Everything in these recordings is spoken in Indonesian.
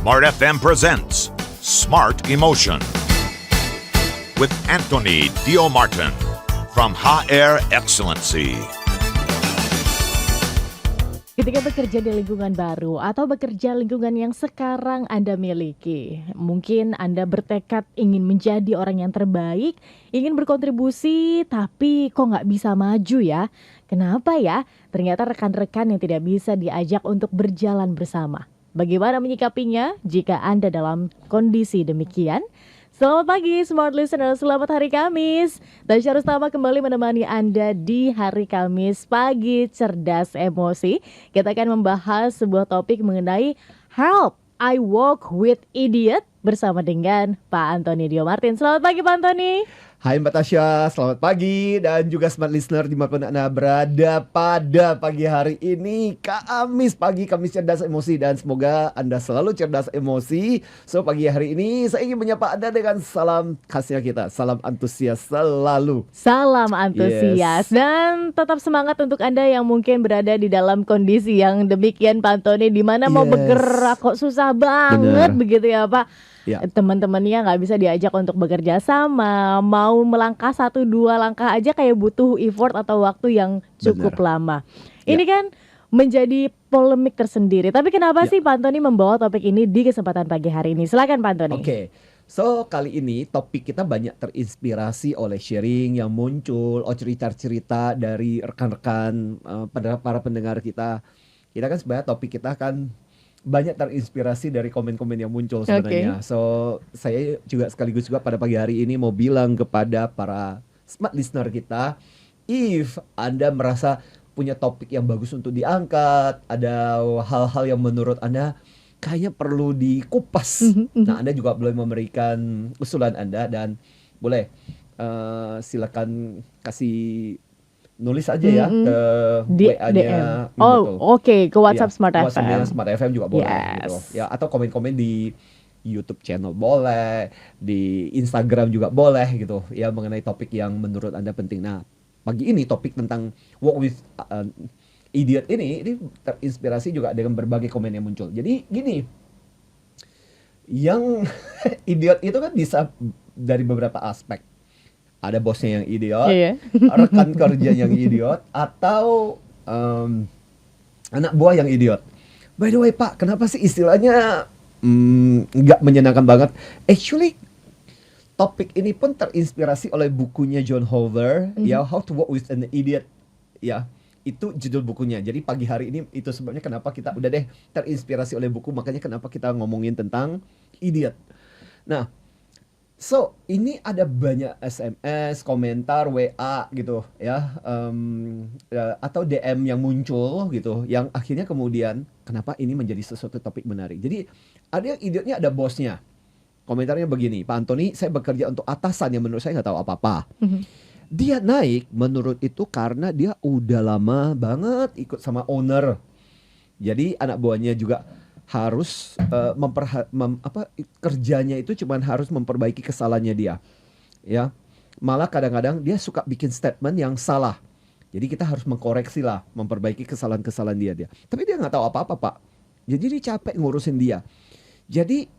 Smart FM presents Smart Emotion with Anthony Dio Martin from HR Excellency. Ketika bekerja di lingkungan baru atau bekerja lingkungan yang sekarang Anda miliki, mungkin Anda bertekad ingin menjadi orang yang terbaik, ingin berkontribusi, tapi kok nggak bisa maju ya? Kenapa ya? Ternyata rekan-rekan yang tidak bisa diajak untuk berjalan bersama. Bagaimana menyikapinya jika Anda dalam kondisi demikian? Selamat pagi Smart Listener, selamat hari Kamis. Tasya Rustama kembali menemani Anda di hari Kamis pagi cerdas emosi. Kita akan membahas sebuah topik mengenai Help, I Walk with Idiot bersama dengan Pak Anthony Dio Martin. Selamat pagi Pak Anthony. Hai Mbak Tasya, selamat pagi dan juga Smart Listener dimanapun Anda berada pada pagi hari ini. Kamis pagi, Kamis cerdas emosi dan semoga Anda selalu cerdas emosi. So pagi hari ini saya ingin menyapa Anda dengan salam khasnya kita, salam antusias selalu. Salam antusias dan tetap semangat untuk Anda yang mungkin berada di dalam kondisi yang demikian Pak Anthony, di mana mau bergerak kok susah banget. Benar. Begitu ya Pak. Ya. Teman-temannya nggak bisa diajak untuk bekerja sama, mau melangkah 1-2 langkah aja kayak butuh effort atau waktu yang cukup lama. Ini kan menjadi polemik tersendiri. Tapi kenapa sih Pak Anthony membawa topik ini di kesempatan pagi hari ini? Silakan Pak Anthony. Oke. So kali ini topik kita banyak terinspirasi oleh sharing yang muncul, cerita-cerita dari rekan-rekan para pendengar kita. Kita kan sebenarnya topik kita kan banyak terinspirasi dari komen-komen yang muncul sebenarnya. So saya juga sekaligus juga pada pagi hari ini mau bilang kepada para smart listener kita, if Anda merasa punya topik yang bagus untuk diangkat, ada hal-hal yang menurut Anda kayaknya perlu dikupas, nah Anda juga boleh memberikan usulan Anda dan boleh silakan kasih nulis aja ya ke WA-nya. Ke WhatsApp Smart FM. WhatsApp Smart FM juga boleh gitu. Ya, atau komen-komen di YouTube channel boleh, di Instagram juga boleh gitu. Ya, mengenai topik yang menurut Anda penting. Nah, pagi ini topik tentang walk with idiot ini terinspirasi juga dengan berbagai komen yang muncul. Jadi gini, yang idiot itu kan bisa dari beberapa aspek. Ada bosnya yang idiot, rekan kerja yang idiot, atau anak buah yang idiot. By the way Pak, kenapa sih istilahnya nggak menyenangkan banget? Actually, topik ini pun terinspirasi oleh bukunya John Hoover, ya, How to Work with an Idiot, ya. Itu judul bukunya. Jadi pagi hari ini itu sebabnya kenapa kita udah deh terinspirasi oleh buku, makanya kenapa kita ngomongin tentang idiot. Nah, so ini ada banyak SMS, komentar, WA gitu ya, atau DM yang muncul gitu, yang akhirnya kemudian kenapa ini menjadi sesuatu topik menarik. Jadi ada yang idiotnya, ada bosnya. Komentarnya begini, Pak Anthony, saya bekerja untuk atasan yang menurut saya nggak tahu apa-apa. Dia naik menurut itu karena dia udah lama banget ikut sama owner. Jadi anak buahnya juga harus kerjanya itu cuman harus memperbaiki kesalahannya dia, ya. Malah kadang-kadang dia suka bikin statement yang salah. Jadi kita harus mengkoreksi lah, memperbaiki kesalahan-kesalahan dia. Tapi dia nggak tahu apa-apa Pak. Jadi dia capek ngurusin dia. Jadi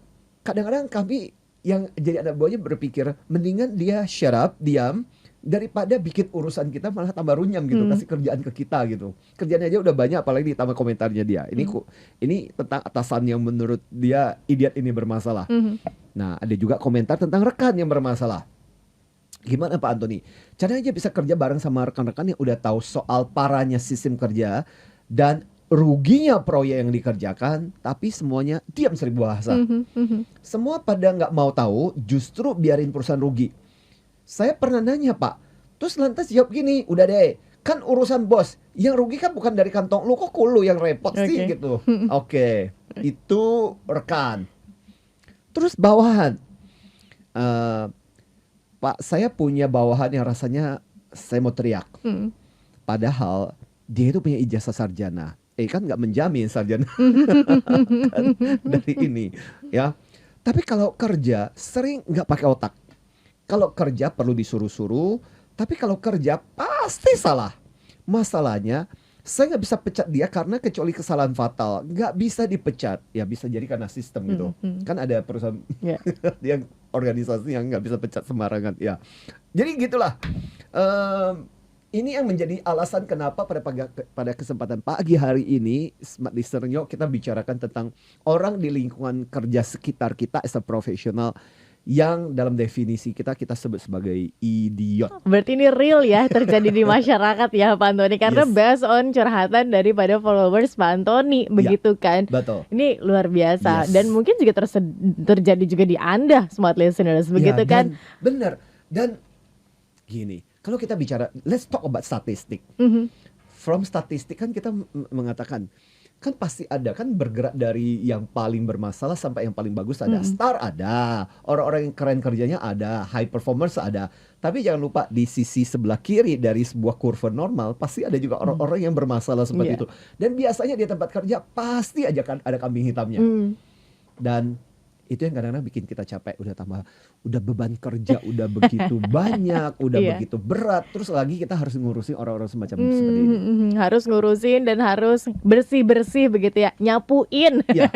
kadang-kadang kami yang jadi anak buahnya berpikir mendingan dia shut up, diam, daripada bikin urusan kita malah tambah runyam gitu, kasih kerjaan ke kita gitu. Kerjaannya aja udah banyak, apalagi ditambah komentarnya dia. Ini tentang atasan yang menurut dia idiot ini bermasalah. Nah, ada juga komentar tentang rekan yang bermasalah. Gimana Pak Anthony? Caranya aja bisa kerja bareng sama rekan-rekan yang udah tahu soal parahnya sistem kerja dan ruginya proyek yang dikerjakan, tapi semuanya diam seribu bahasa. Semua pada nggak mau tahu, justru biarin perusahaan rugi. Saya pernah nanya Pak, terus lantas jawab gini, udah deh, kan urusan bos, yang rugi kan bukan dari kantong lu, kok lu yang repot sih gitu. Oke, itu rekan. Terus bawahan, Pak, saya punya bawahan yang rasanya saya mau teriak. Padahal dia itu punya ijazah sarjana. Kan nggak menjamin sarjana kan, dari ini, ya. Tapi kalau kerja sering nggak pakai otak. Kalau kerja perlu disuruh-suruh, tapi kalau kerja pasti salah. Masalahnya saya nggak bisa pecat dia karena kecuali kesalahan fatal, nggak bisa dipecat. Ya bisa jadi karena sistem gitu. Kan ada perusahaan Ya. yang organisasi yang nggak bisa pecat sembarangan. Ya, jadi gitulah. Ini yang menjadi alasan kenapa pada kesempatan pagi hari ini, Smart Listener, yuk kita bicarakan tentang orang di lingkungan kerja sekitar kita as a professional yang dalam definisi kita sebut sebagai idiot. Berarti ini real ya terjadi di masyarakat ya Pak Antoni, karena Yes. based on curhatan daripada followers Pak Antoni, begitu kan? Betul. Ini luar biasa. Yes. Dan mungkin juga terjadi juga di Anda Smart Listeners, begitu Ya, kan? Benar. Dan gini, kalau kita bicara, let's talk about statistik. Mhm. From statistik kan kita mengatakan, kan pasti ada, kan bergerak dari yang paling bermasalah sampai yang paling bagus ada. Star ada, orang-orang yang keren kerjanya ada, high performance ada. Tapi jangan lupa di sisi sebelah kiri dari sebuah kurva normal pasti ada juga orang-orang yang bermasalah seperti Iya. itu. Dan biasanya di tempat kerja pasti aja kan ada kambing hitamnya. Dan itu yang kadang-kadang bikin kita capek, udah beban kerja udah begitu banyak, udah Iya. begitu berat, terus lagi kita harus ngurusin orang-orang semacam seperti ini. Harus ngurusin dan harus bersih-bersih begitu ya, nyapuin. Ya,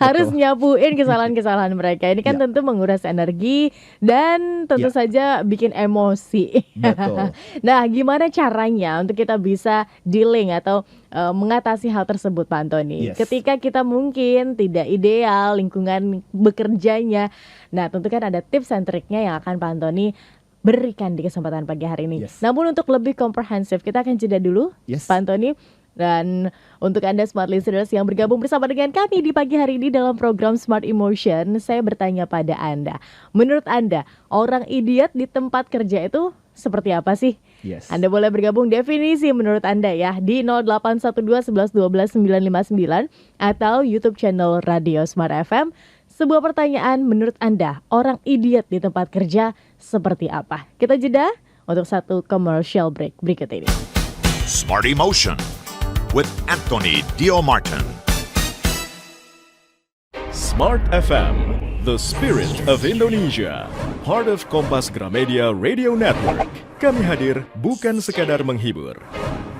Harus betul. nyapuin kesalahan-kesalahan mereka. Ini kan Ya. tentu menguras energi dan tentu Ya. saja bikin emosi. Betul. Nah, gimana caranya untuk kita bisa dealing atau mengatasi hal tersebut Pak Antoni? Yes. Ketika kita mungkin tidak ideal lingkungan bekerjanya. Nah, tentu kan ada tips and triknya yang akan Pak Antoni berikan di kesempatan pagi hari ini. Yes. Namun untuk lebih komprehensif, kita akan jeda dulu Yes. Pak Antoni. Dan untuk Anda Smart Listeners yang bergabung bersama dengan kami di pagi hari ini dalam program Smart Emotion, saya bertanya pada Anda, menurut Anda orang idiot di tempat kerja itu seperti apa sih? Yes. Anda boleh bergabung definisi menurut Anda ya di 0812 11 12 959 atau YouTube channel Radio Smart FM. Sebuah pertanyaan, menurut Anda orang idiot di tempat kerja seperti apa? Kita jeda untuk satu commercial break berikut ini. Smart Emotion with Anthony Dio Martin. Smart FM, the spirit of Indonesia. Part of Kompas Gramedia Radio Network. Kami hadir bukan sekadar menghibur.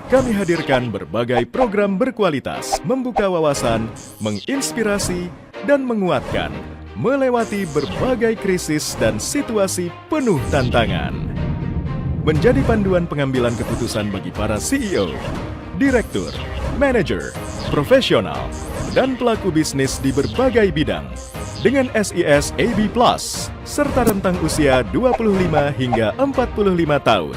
Kami hadirkan berbagai program berkualitas, membuka wawasan, menginspirasi, dan menguatkan, melewati berbagai krisis dan situasi penuh tantangan. Menjadi panduan pengambilan keputusan bagi para CEO, direktur, manajer, profesional, dan pelaku bisnis di berbagai bidang dengan SIS AB+, serta rentang usia 25 hingga 45 tahun.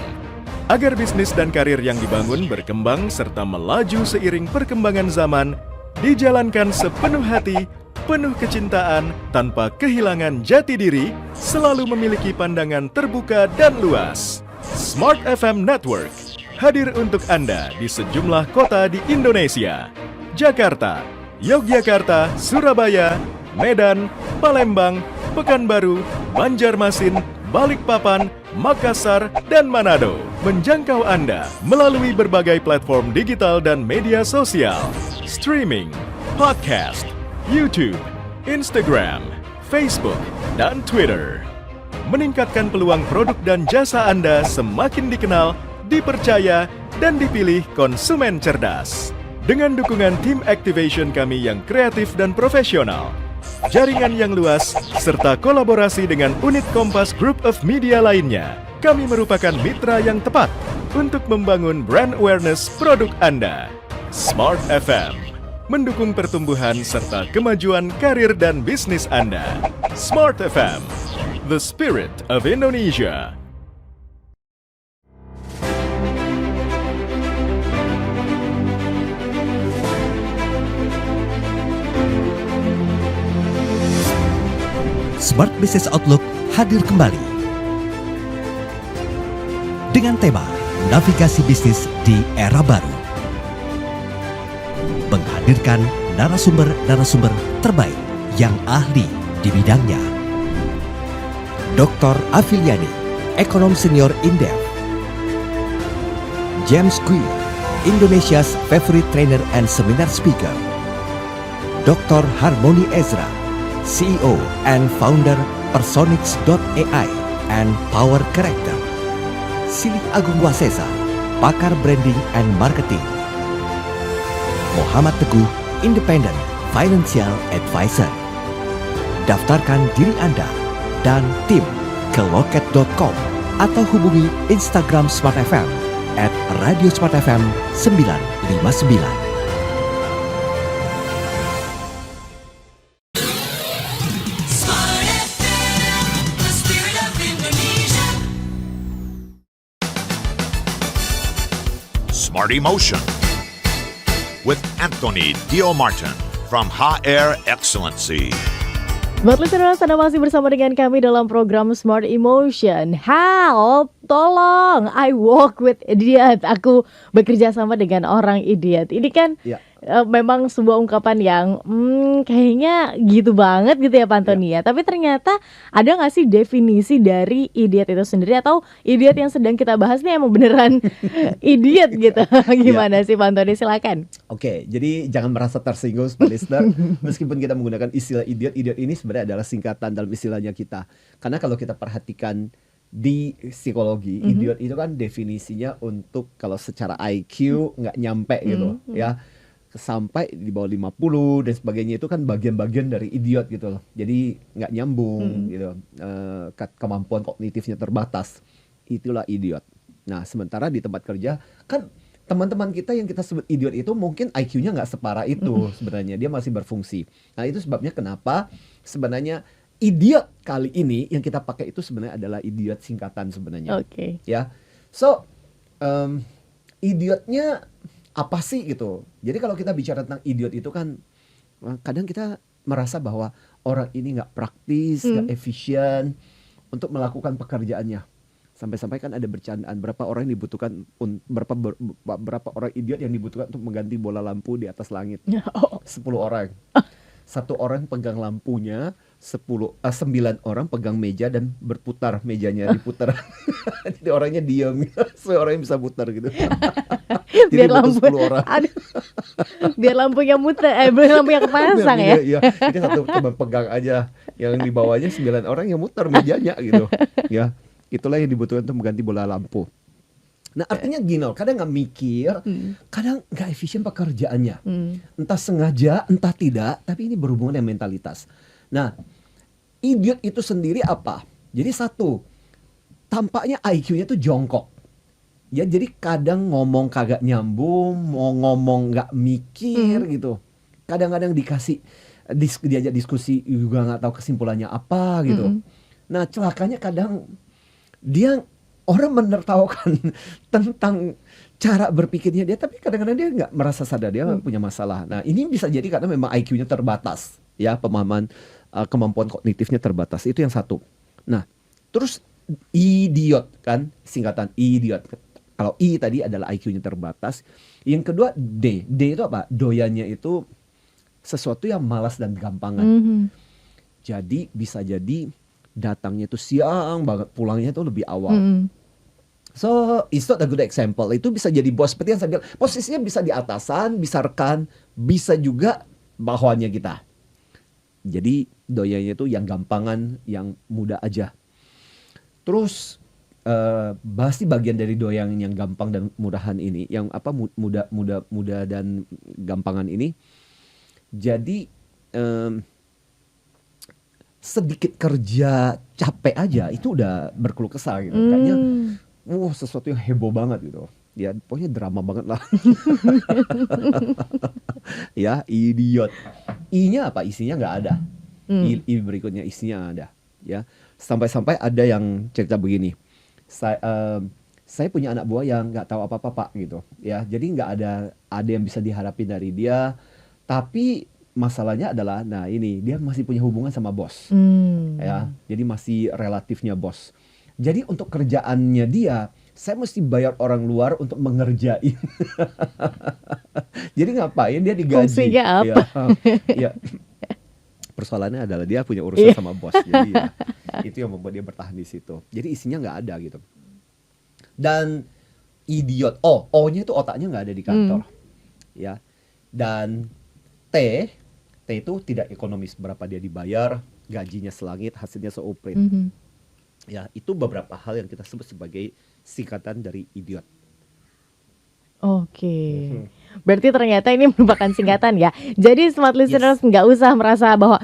Agar bisnis dan karir yang dibangun berkembang serta melaju seiring perkembangan zaman, dijalankan sepenuh hati, penuh kecintaan, tanpa kehilangan jati diri, selalu memiliki pandangan terbuka dan luas. Smart FM Network hadir untuk Anda di sejumlah kota di Indonesia. Jakarta, Yogyakarta, Surabaya, Medan, Palembang, Pekanbaru, Banjarmasin, Balikpapan, Makassar, dan Manado. Menjangkau Anda melalui berbagai platform digital dan media sosial, streaming, podcast, YouTube, Instagram, Facebook, dan Twitter. Meningkatkan peluang produk dan jasa Anda semakin dikenal, dipercaya, dan dipilih konsumen cerdas. Dengan dukungan tim activation kami yang kreatif dan profesional, jaringan yang luas, serta kolaborasi dengan unit Kompas Group of Media lainnya, kami merupakan mitra yang tepat untuk membangun brand awareness produk Anda. Smart FM mendukung pertumbuhan serta kemajuan karir dan bisnis Anda. Smart FM, the spirit of Indonesia. Smart Business Outlook hadir kembali dengan tema Navigasi Bisnis di Era Baru, menghadirkan narasumber-narasumber terbaik yang ahli di bidangnya. Dr. Afiliani, Ekonom Senior Indef. James Kui, Indonesia's favorite trainer and seminar speaker. Dr. Harmony Ezra, CEO and founder Personix.ai and Power Character. Silih Agung Wasesa, pakar branding and marketing. Muhammad Teguh, Independent Financial Advisor. Daftarkan diri Anda dan tim ke loket.com atau hubungi Instagram Smart FM @radiosmartfm 959. Smart Emotion with Anthony Dio Martin from HR Excellency. Buat listeners, Anda masih bersama dengan kami dalam program Smart Emotion. Help, tolong, I walk with idiot. Aku bekerja sama dengan orang idiot. Ini kan Ya. memang sebuah ungkapan yang kayaknya gitu banget gitu ya Pak Antoni ya. Tapi ternyata ada gak sih definisi dari idiot itu sendiri, atau idiot yang sedang kita bahas nih emang beneran idiot gitu? Gimana sih Pak Antoni, silakan. Oke, jadi jangan merasa tersinggung Smart Listener. Meskipun kita menggunakan istilah idiot, idiot ini sebenarnya adalah singkatan dalam istilahnya kita. Karena kalau kita perhatikan di psikologi, idiot itu kan definisinya untuk kalau secara IQ nggak nyampe gitu ya. Sampai di bawah 50 dan sebagainya, itu kan bagian-bagian dari idiot gitu loh. Jadi nggak nyambung gitu. Kemampuan kognitifnya terbatas. Itulah idiot. Nah, sementara di tempat kerja kan teman-teman kita yang kita sebut idiot itu mungkin IQ-nya nggak separah itu sebenarnya. Dia masih berfungsi. Nah, itu sebabnya kenapa sebenarnya idiot kali ini yang kita pakai itu sebenarnya adalah idiot singkatan sebenarnya. Oke. Ya. So, idiotnya apa sih gitu. Jadi kalau kita bicara tentang idiot itu kan kadang kita merasa bahwa orang ini nggak praktis, nggak efisien untuk melakukan pekerjaannya. Sampai-sampai kan ada bercandaan berapa orang yang dibutuhkan, berapa orang idiot yang dibutuhkan untuk mengganti bola lampu di atas langit. 10 orang. 1 orang pegang lampunya, 9 orang pegang meja dan berputar, mejanya diputar. Jadi orangnya diam, supaya orangnya bisa putar gitu. Jadi Biar butuh lampu, 10 orang. aduh, biar lampunya muter, biar lampunya kepasang ya. Iya, jadi satu cuma pegang aja, yang di bawahnya 9 orang yang muter mejanya gitu. Ya, itulah yang dibutuhkan untuk mengganti bola lampu. Nah, artinya gini loh, kadang nggak mikir, kadang nggak efisien pekerjaannya. Entah sengaja, entah tidak, tapi ini berhubungan dengan mentalitas. Nah, idiot itu sendiri apa? Jadi satu, tampaknya IQ-nya tuh jongkok. Ya, jadi kadang ngomong kagak nyambung, mau ngomong nggak mikir gitu. Kadang-kadang diajak diskusi juga nggak tahu kesimpulannya apa gitu. Nah, celakanya kadang orang menertawakan tentang cara berpikirnya dia, tapi kadang-kadang dia nggak merasa sadar dia punya masalah. Nah, ini bisa jadi karena memang IQ-nya terbatas, ya, pemahaman kemampuan kognitifnya terbatas. Itu yang satu. Nah, terus idiot kan, singkatan idiot. Kalau I tadi adalah IQ-nya terbatas. Yang kedua D. D itu apa? Doyannya itu sesuatu yang malas dan gampangan. Jadi bisa jadi datangnya itu siang banget, pulangnya itu lebih awal. So, it's not a good example. Itu bisa jadi bos, seperti yang saya bilang. Posisinya bisa di atasan, bisa rekan, bisa juga bawahannya kita. Jadi doyannya itu yang gampangan, yang mudah aja. Terus pasti bagian dari doyan yang gampang dan mudahan ini, yang apa muda dan gampangan ini. Jadi sedikit kerja capek aja itu udah berkeluh kesah gitu. Kayaknya sesuatu yang heboh banget gitu. Ya pokoknya drama banget lah. Ya, idiot. I-nya apa? Isinya nggak ada. I berikutnya isinya ada. Ya, sampai-sampai ada yang cerita begini. Saya punya anak buah yang nggak tahu apa-apa Pak gitu. Ya, jadi nggak ada yang bisa diharapin dari dia. Tapi masalahnya adalah, nah ini dia masih punya hubungan sama bos. Ya, jadi masih relatifnya bos. Jadi untuk kerjaannya dia, saya mesti bayar orang luar untuk mengerjain. Jadi ngapain dia digaji? Fungsinya apa? Ya. Persoalannya adalah dia punya urusan sama bos. Jadi ya, itu yang membuat dia bertahan di situ. Jadi isinya nggak ada gitu. Dan idiot, O-nya itu otaknya nggak ada di kantor. Ya. Dan T itu tidak ekonomis, berapa dia dibayar, gajinya selangit, hasilnya seuprit. Ya, itu beberapa hal yang kita sebut sebagai singkatan dari idiot. Oke. Berarti ternyata ini merupakan singkatan ya. Jadi smart listeners nggak usah merasa bahwa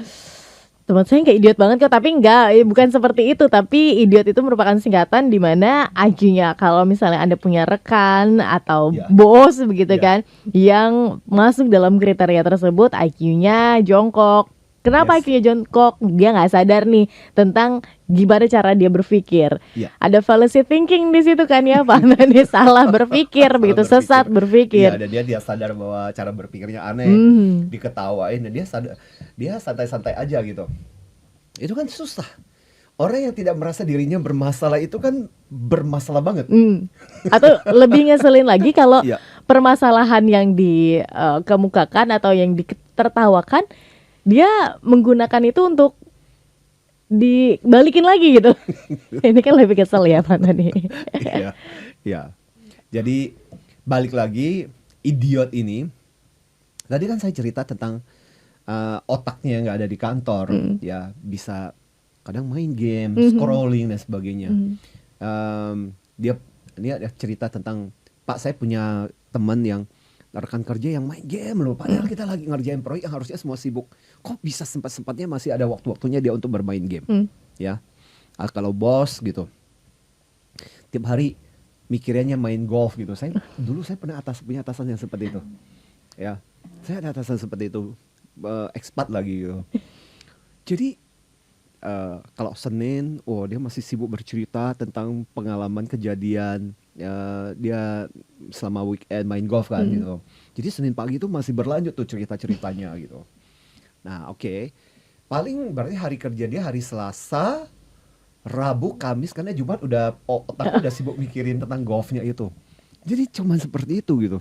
teman saya kayak idiot banget kok, tapi enggak, bukan seperti itu. Tapi idiot itu merupakan singkatan di mana IQ-nya, kalau misalnya Anda punya rekan atau bos begitu kan, yang masuk dalam kriteria tersebut, IQ-nya jongkok. Kenapa IQ-nya jongkok? Dia nggak sadar nih tentang gimana cara dia berpikir. Ada fallacy thinking di situ kan ya, Pak. Dia salah berpikir, begitu sesat berpikir. Iya, dan dia sadar bahwa cara berpikirnya aneh, diketawain, dan dia santai-santai aja gitu. Itu kan susah. Orang yang tidak merasa dirinya bermasalah itu kan bermasalah banget. Atau lebih ngeselin lagi kalau permasalahan yang dikemukakan atau yang ditertawakan, dia menggunakan itu untuk dibalikin lagi gitu. Ini kan lebih kesel ya Pak Tony. Iya. Jadi balik lagi, idiot ini. Tadi kan saya cerita tentang otaknya yang nggak ada di kantor, ya bisa kadang main game, scrolling dan sebagainya. Dia cerita tentang, Pak, saya punya teman yang rekan kerja yang main game loh, padahal kita lagi ngerjain proyek yang harusnya semua sibuk. Kok bisa sempat-sempatnya masih ada waktu-waktunya dia untuk bermain game, ya. Kalau bos gitu, tiap hari mikirannya main golf gitu. Dulu saya pernah punya atasan yang seperti itu, ya. Saya ada atasan seperti itu, expat lagi gitu. Jadi kalau Senin, dia masih sibuk bercerita tentang pengalaman kejadian. Dia selama weekend main golf kan gitu. Jadi Senin pagi itu masih berlanjut tuh cerita-ceritanya gitu. Nah oke. Paling berarti hari kerja dia hari Selasa, Rabu, Kamis, karena Jumat otak udah sibuk mikirin tentang golfnya itu. Jadi cuman seperti itu gitu.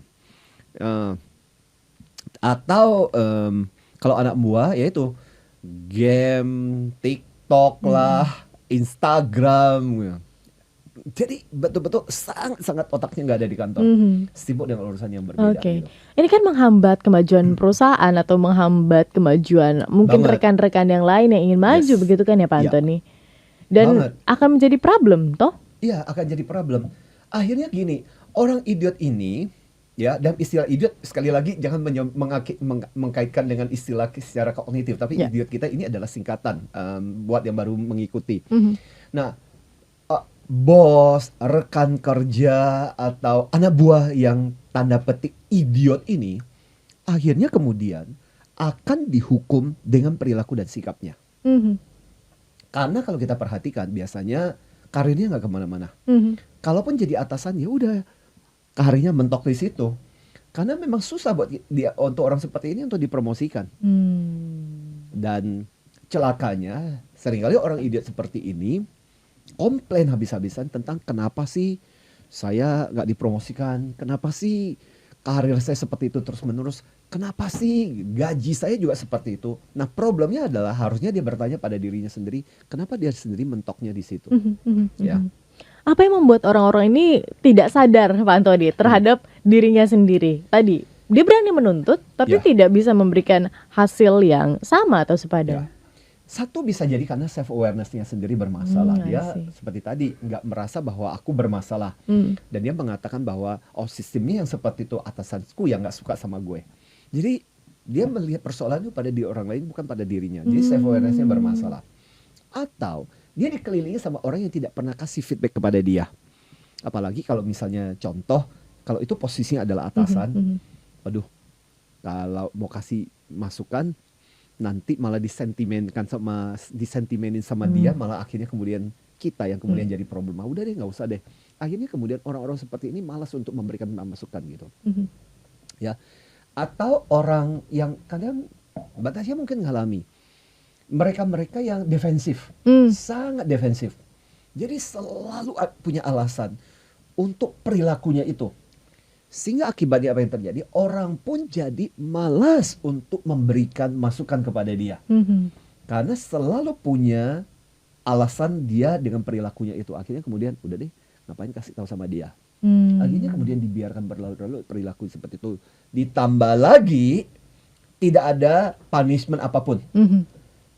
Atau kalau anak buah yaitu game, TikTok lah, Instagram gitu. Jadi betul-betul sangat otaknya nggak ada di kantor, sibuk dengan urusan yang berbeda. Gitu. Ini kan menghambat kemajuan perusahaan atau menghambat kemajuan mungkin rekan-rekan yang lain yang ingin maju, begitu kan ya Pak Antoni? Dan akan menjadi problem, toh? Iya, akan jadi problem. Akhirnya gini, orang idiot ini, ya, dan istilah idiot sekali lagi jangan mengkaitkan dengan istilah secara kognitif, tapi idiot kita ini adalah singkatan buat yang baru mengikuti. Nah, bos, rekan kerja, atau anak buah yang tanda petik idiot ini akhirnya kemudian akan dihukum dengan perilaku dan sikapnya. Karena kalau kita perhatikan biasanya karirnya nggak kemana-mana. Kalaupun jadi atasan ya udah karirnya mentok di situ. Karena memang susah buat dia, untuk orang seperti ini untuk dipromosikan. Dan celakanya seringkali orang idiot seperti ini komplain habis-habisan tentang kenapa sih saya nggak dipromosikan, kenapa sih karir saya seperti itu terus-menerus, kenapa sih gaji saya juga seperti itu. Nah problemnya adalah harusnya dia bertanya pada dirinya sendiri, kenapa dia sendiri mentoknya di situ. Ya. Apa yang membuat orang-orang ini tidak sadar Pak Antoni terhadap dirinya sendiri? Tadi dia berani menuntut tapi tidak bisa memberikan hasil yang sama atau sepadan. Satu bisa jadi karena self awareness-nya sendiri bermasalah. Dia seperti tadi nggak merasa bahwa aku bermasalah, dan dia mengatakan bahwa sistemnya yang seperti itu, atasanku yang nggak suka sama gue. Jadi dia melihat persoalan itu pada diri orang lain bukan pada dirinya. Jadi self awareness-nya bermasalah. Atau dia dikelilingi sama orang yang tidak pernah kasih feedback kepada dia. Apalagi kalau misalnya contoh, kalau itu posisinya adalah atasan, aduh, kalau mau kasih masukan nanti malah disentimenin sama dia, malah akhirnya kemudian kita yang kemudian jadi problem. Udah deh, nggak usah deh. Akhirnya kemudian orang-orang seperti ini malas untuk memberikan masukan gitu. Ya. Atau orang yang kadang batasnya mungkin ngalami, mereka yang defensif, sangat defensif. Jadi selalu punya alasan untuk perilakunya itu. Sehingga akibatnya apa yang terjadi? Orang pun jadi malas untuk memberikan masukan kepada dia. Karena selalu punya alasan dia dengan perilakunya itu. Akhirnya kemudian udah deh, ngapain kasih tahu sama dia. Akhirnya kemudian dibiarkan berlalu-lalu perilaku seperti itu. Ditambah lagi tidak ada punishment apapun.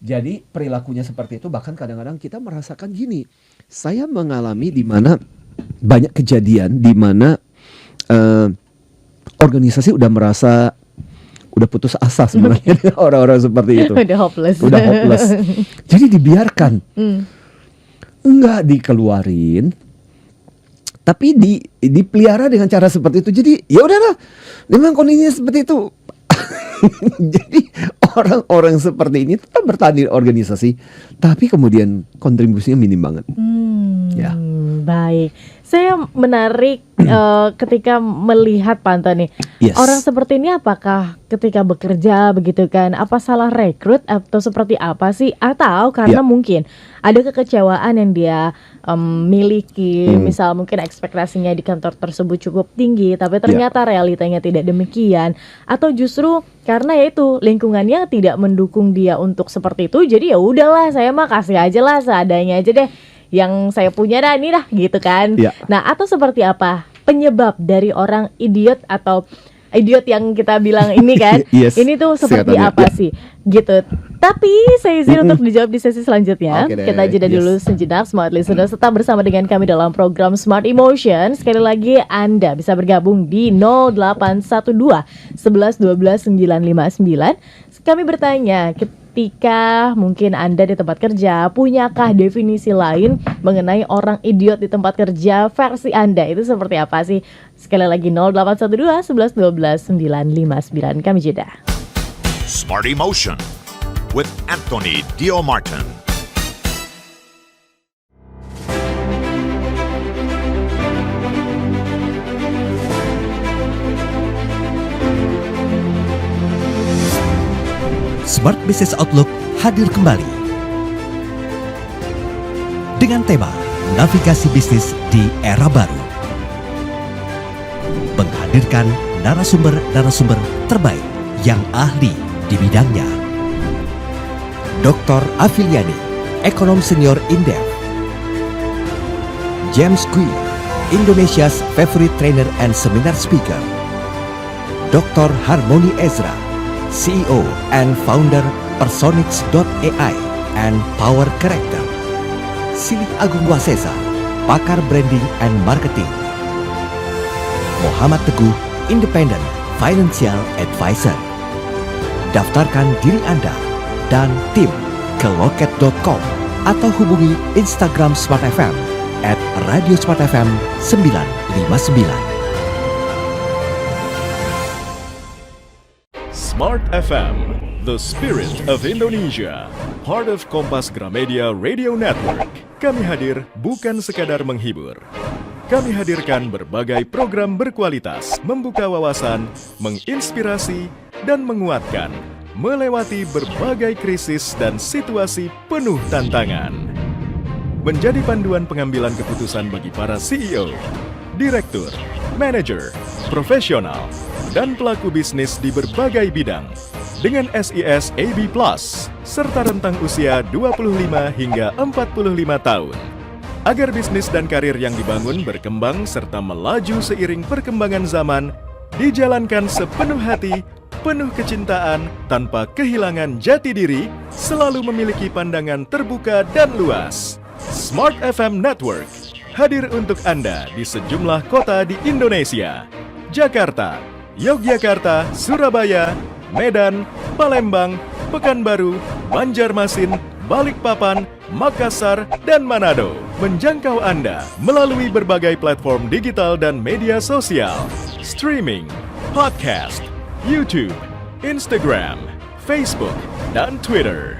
Jadi perilakunya seperti itu. Bahkan kadang-kadang kita merasakan gini. Saya mengalami di mana banyak kejadian di mana organisasi udah merasa udah putus asa sebenarnya orang-orang seperti itu. Udah hopeless. Udah hopeless. Jadi dibiarkan. Enggak dikeluarin. Tapi dipelihara dengan cara seperti itu. Jadi ya udahlah. Memang kondisinya seperti itu. Jadi orang-orang seperti ini tetap bertahan di organisasi, tapi kemudian kontribusinya minim banget. Ya. Baik, saya menarik ketika melihat Pak Antoni, Yes. orang seperti ini apakah ketika bekerja begitu kan, apa salah rekrut atau seperti apa sih? Atau karena mungkin ada kekecewaan yang dia miliki, misal mungkin ekspektasinya di kantor tersebut cukup tinggi, tapi ternyata realitanya tidak demikian, atau justru karena yaitu lingkungannya tidak mendukung dia untuk seperti itu, jadi ya udahlah saya mah kasih aja lah seadanya aja deh. Yang saya punya dah ini dah gitu kan. Nah, atau seperti apa penyebab dari orang idiot atau idiot yang kita bilang ini kan? Yes. Ini tuh seperti apa sih? Gitu. Tapi saya izin untuk dijawab di sesi selanjutnya. Oke deh. Kita jeda dulu sejenak, Smart Listeners, tetap bersama dengan kami dalam program Smart Emotion. Sekali lagi Anda bisa bergabung di 0812 11 12 959. Kami bertanya, ketika mungkin Anda di tempat kerja, punyakah definisi lain mengenai orang idiot di tempat kerja versi Anda? Itu seperti apa sih? Sekali lagi 0812 11 12 959. Kami jeda. Smart Emotion with Anthony Dio Martin. Smart Business Outlook hadir kembali dengan tema Navigasi Bisnis di Era Baru, menghadirkan narasumber-narasumber terbaik yang ahli di bidangnya. Dr. Afiliani, Ekonom Senior Indef. James Kui, Indonesia's favorite trainer and seminar speaker. Dr. Harmony Ezra, CEO and founder Personix.ai and Power Character. Silih Agung Wasesa, pakar branding and marketing. Muhammad Teguh, Independent Financial Advisor. Daftarkan diri Anda dan tim ke loket.com atau hubungi Instagram Smart FM @radiosmartfm 959. Smart FM, the spirit of Indonesia, part of Kompas Gramedia Radio Network. Kami hadir bukan sekadar menghibur. Kami hadirkan berbagai program berkualitas, membuka wawasan, menginspirasi, dan menguatkan, melewati berbagai krisis dan situasi penuh tantangan. Menjadi panduan pengambilan keputusan bagi para CEO, direktur, manajer, profesional, dan pelaku bisnis di berbagai bidang dengan SIS AB+, serta rentang usia 25 hingga 45 tahun. Agar bisnis dan karir yang dibangun berkembang serta melaju seiring perkembangan zaman, dijalankan sepenuh hati, penuh kecintaan, tanpa kehilangan jati diri, selalu memiliki pandangan terbuka dan luas. Smart FM Network hadir untuk Anda di sejumlah kota di Indonesia. Jakarta, Yogyakarta, Surabaya, Medan, Palembang, Pekanbaru, Banjarmasin, Balikpapan, Makassar, dan Manado. Menjangkau Anda melalui berbagai platform digital dan media sosial, streaming, podcast, YouTube, Instagram, Facebook, dan Twitter.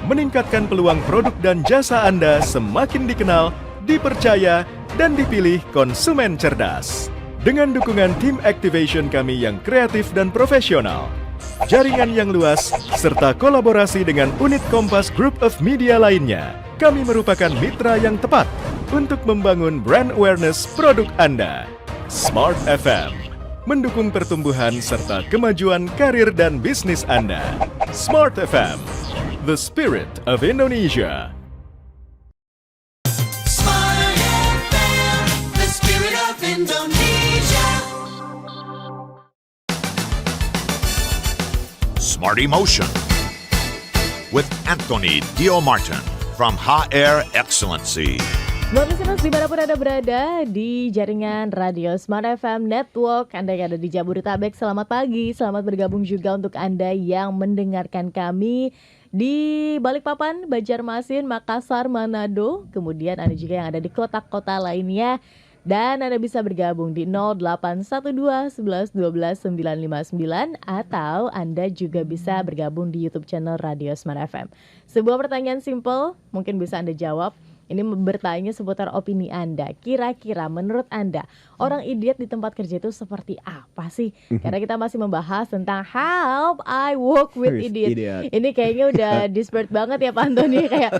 Meningkatkan peluang produk dan jasa Anda semakin dikenal, dipercaya, dan dipilih konsumen cerdas. Dengan dukungan tim activation kami yang kreatif dan profesional, jaringan yang luas, serta kolaborasi dengan unit Kompas Group of Media lainnya, kami merupakan mitra yang tepat untuk membangun brand awareness produk Anda. Smart FM mendukung pertumbuhan serta kemajuan karir dan bisnis Anda. Smart FM, the spirit of Indonesia. Smart FM, the spirit of Indonesia. Smart Emotion with Anthony Dio Martin from HR Excellency. Buat listeners dimanapun Anda berada di jaringan Radio Smart FM Network, Anda yang ada di Jabodetabek, selamat pagi. Selamat bergabung juga untuk Anda yang mendengarkan kami di Balikpapan, Banjarmasin, Makassar, Manado. Kemudian Anda juga yang ada di kota-kota lainnya. Dan Anda bisa bergabung di 0812 11 12 959 atau Anda juga bisa bergabung di YouTube channel Radio Smart FM. Sebuah pertanyaan simple, mungkin bisa Anda jawab. Ini bertanya seputar opini Anda. Kira-kira menurut Anda, orang idiot di tempat kerja itu seperti apa sih? Karena kita masih membahas tentang how I work with idiot. Ini kayaknya udah disparate banget ya Pak Antoni, kayak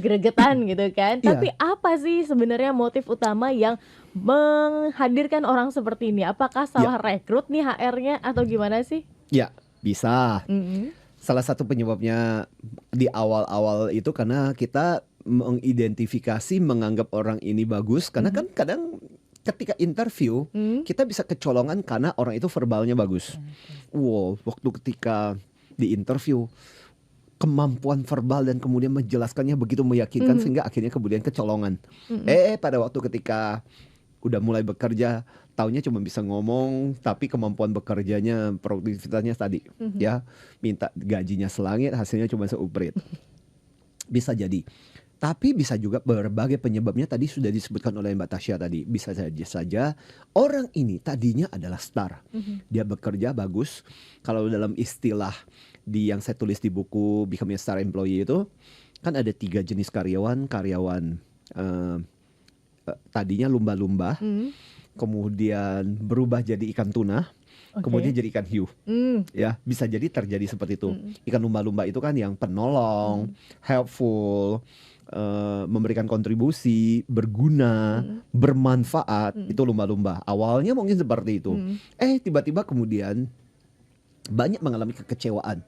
gregetan gitu kan. Iya. Tapi apa sih sebenarnya motif utama yang menghadirkan orang seperti ini? Apakah salah rekrut nih HR-nya atau gimana sih? Ya, bisa. Mm-mm. Salah satu penyebabnya di awal-awal itu karena kita mengidentifikasi, menganggap orang ini bagus. Karena kan kadang ketika interview kita bisa kecolongan karena orang itu verbalnya bagus. Wow, waktu ketika di interview kemampuan verbal dan kemudian menjelaskannya begitu meyakinkan sehingga akhirnya kemudian kecolongan. Pada waktu ketika udah mulai bekerja, taunya cuma bisa ngomong, tapi kemampuan bekerjanya, produktivitasnya tadi, ya minta gajinya selangit, hasilnya cuma seuprit. Bisa jadi. Tapi bisa juga berbagai penyebabnya tadi sudah disebutkan oleh Mbak Tasya tadi. Bisa saja orang ini tadinya adalah star. Dia bekerja bagus. Kalau dalam istilah yang saya tulis di buku Becoming a Star Employee itu, kan ada 3 jenis karyawan. Tadinya lumba-lumba, kemudian berubah jadi ikan tuna, kemudian jadi ikan hiu. Ya, bisa jadi terjadi seperti itu. Ikan lumba-lumba itu kan yang penolong, helpful, memberikan kontribusi, berguna, bermanfaat. Itu lumba-lumba. Awalnya mungkin seperti itu. Tiba-tiba kemudian banyak mengalami kekecewaan.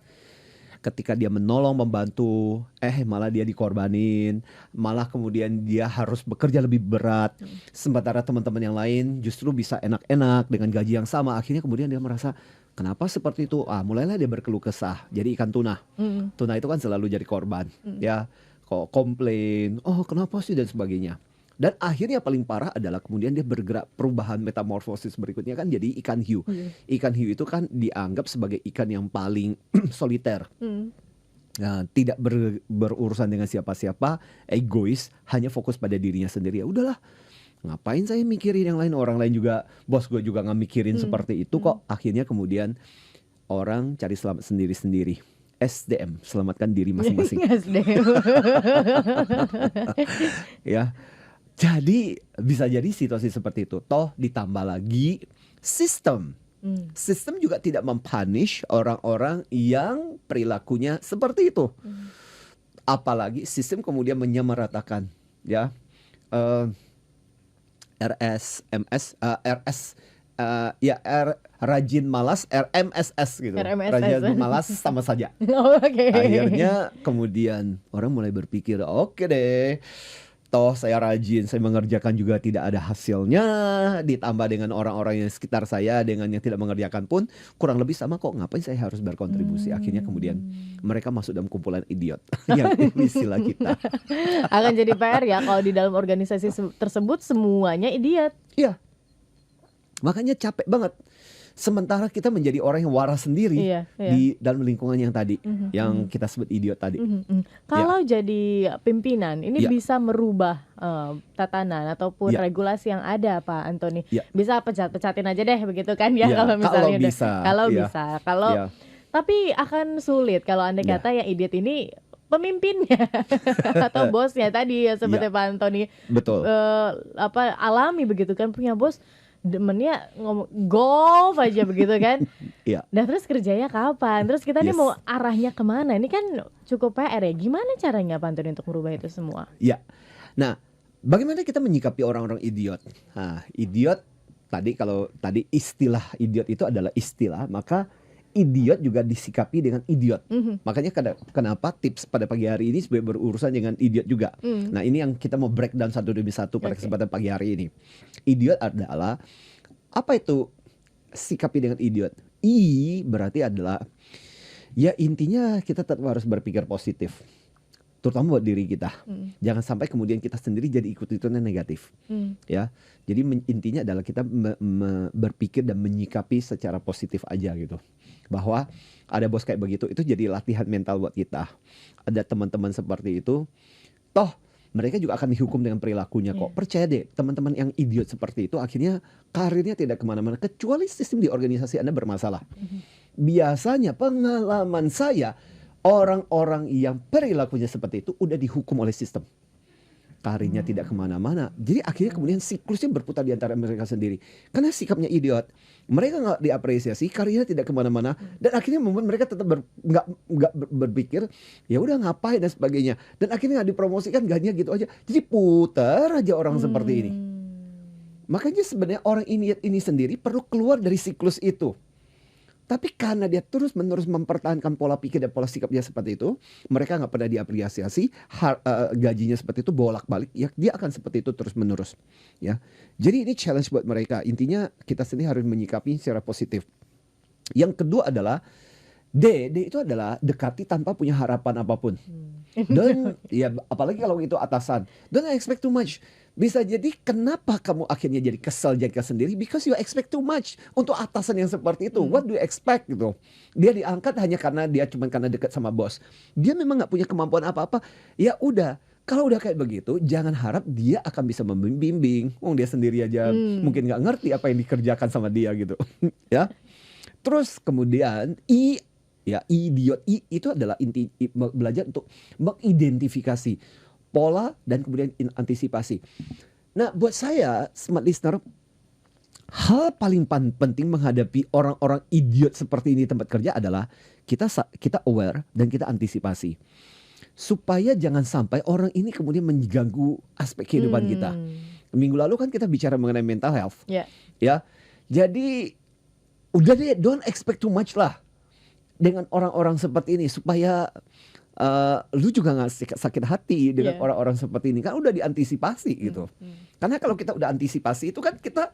Ketika dia menolong, membantu, malah dia dikorbanin, malah kemudian dia harus bekerja lebih berat. Sementara teman-teman yang lain justru bisa enak-enak dengan gaji yang sama. Akhirnya kemudian dia merasa, kenapa seperti itu? Mulailah dia berkeluh kesah. Jadi ikan tuna. Tuna itu kan selalu jadi korban. Ya, kok komplain, kenapa sih dan sebagainya. Dan akhirnya paling parah adalah kemudian dia bergerak perubahan metamorfosis berikutnya kan jadi ikan hiu. Ikan hiu itu kan dianggap sebagai ikan yang paling soliter. Nah, tidak berurusan dengan siapa-siapa, egois, hanya fokus pada dirinya sendiri. Ya udahlah, ngapain saya mikirin yang lain? Orang lain juga, bos gue juga nggak mikirin seperti itu kok. Akhirnya kemudian orang cari selamat sendiri-sendiri. SDM, selamatkan diri masing-masing. SDM. Ya. Jadi bisa jadi situasi seperti itu. Toh ditambah lagi sistem. Sistem juga tidak mempunish orang-orang yang perilakunya seperti itu. Apalagi sistem kemudian menyamaratakan, ya, rajin malas, RMSS gitu. Rajin malas sama saja. Akhirnya kemudian orang mulai berpikir, oke deh, toh saya rajin, saya mengerjakan juga tidak ada hasilnya, ditambah dengan orang-orang yang sekitar saya dengan yang tidak mengerjakan pun kurang lebih sama kok, ngapain saya harus berkontribusi. Akhirnya kemudian mereka masuk dalam kumpulan idiot yang istilah kita. Akan jadi PR ya kalau di dalam organisasi tersebut semuanya idiot. Iya, makanya capek banget. Sementara kita menjadi orang yang waras sendiri di dalam lingkungan yang tadi, yang kita sebut idiot tadi. Kalau jadi pimpinan, ini bisa merubah tatanan ataupun regulasi yang ada, Pak Antoni. Bisa pecat-pecatin aja deh begitu kan ya, kalau misalnya kalau bisa. Tapi akan sulit kalau andai kata yang idiot ini pemimpinnya atau bosnya tadi ya seperti Pak Antoni. Betul. Alami begitu kan, punya bos demennya ngomong golf aja begitu kan. Nah terus kerjanya kapan? Terus kita nih mau arahnya kemana? Ini kan cukup PR ya. Gimana caranya Pak Antoni untuk merubah itu semua? Nah, bagaimana kita menyikapi orang-orang idiot? Idiot tadi, kalau tadi istilah idiot itu adalah istilah, maka idiot juga disikapi dengan idiot. Makanya kenapa tips pada pagi hari ini sebenarnya berurusan dengan idiot juga. Nah ini yang kita mau breakdown satu demi satu pada kesempatan pagi hari ini. Idiot adalah, apa itu sikapi dengan idiot? Berarti adalah, ya intinya kita tetap harus berpikir positif. terutama buat diri kita. Jangan sampai kemudian kita sendiri jadi ikut-ikutan negatif. Ya, jadi intinya adalah kita berpikir dan menyikapi secara positif aja gitu. Bahwa ada bos kayak begitu, itu jadi latihan mental buat kita. Ada teman-teman seperti itu, toh mereka juga akan dihukum dengan perilakunya kok. Percaya deh, teman-teman yang idiot seperti itu akhirnya karirnya tidak kemana-mana kecuali sistem di organisasi Anda bermasalah. Biasanya pengalaman saya, orang-orang yang perilakunya seperti itu udah dihukum oleh sistem. Karirnya tidak kemana-mana. Jadi akhirnya kemudian siklusnya berputar di antara mereka sendiri. Karena sikapnya idiot, mereka nggak diapresiasi, karirnya tidak kemana-mana, dan akhirnya membuat mereka tetap nggak berpikir, ya udah ngapain dan sebagainya. Dan akhirnya nggak dipromosikan, gajinya gitu aja. Jadi putar aja orang seperti ini. Makanya sebenarnya orang ini sendiri perlu keluar dari siklus itu. Tapi karena dia terus-menerus mempertahankan pola pikir dan pola sikap dia seperti itu, mereka nggak pernah diapresiasi, gajinya seperti itu bolak-balik, ya dia akan seperti itu terus-menerus. Ya, jadi ini challenge buat mereka. Intinya kita sendiri harus menyikapi secara positif. Yang kedua adalah D itu adalah dekati tanpa punya harapan apapun. Dan ya apalagi kalau itu atasan, don't expect too much. Bisa jadi kenapa kamu akhirnya jadi kesal jadi sendiri, because you expect too much untuk atasan yang seperti itu. What do you expect gitu? Dia diangkat hanya karena dia cuma karena dekat sama bos. Dia memang nggak punya kemampuan apa-apa. Ya udah, kalau udah kayak begitu, jangan harap dia akan bisa membimbing. Dia sendiri aja mungkin nggak ngerti apa yang dikerjakan sama dia gitu. Ya. Terus kemudian idiot itu adalah belajar untuk mengidentifikasi pola dan kemudian antisipasi. Nah, buat saya smart listener, hal paling penting menghadapi orang-orang idiot seperti ini di tempat kerja adalah kita aware dan kita antisipasi. Supaya jangan sampai orang ini kemudian mengganggu aspek kehidupan kita. Minggu lalu kan kita bicara mengenai mental health. Ya. Jadi udah deh, don't expect too much lah dengan orang-orang seperti ini, supaya lu juga gak sakit hati dengan orang-orang seperti ini. Kan udah diantisipasi gitu. Karena kalau kita udah antisipasi itu kan kita,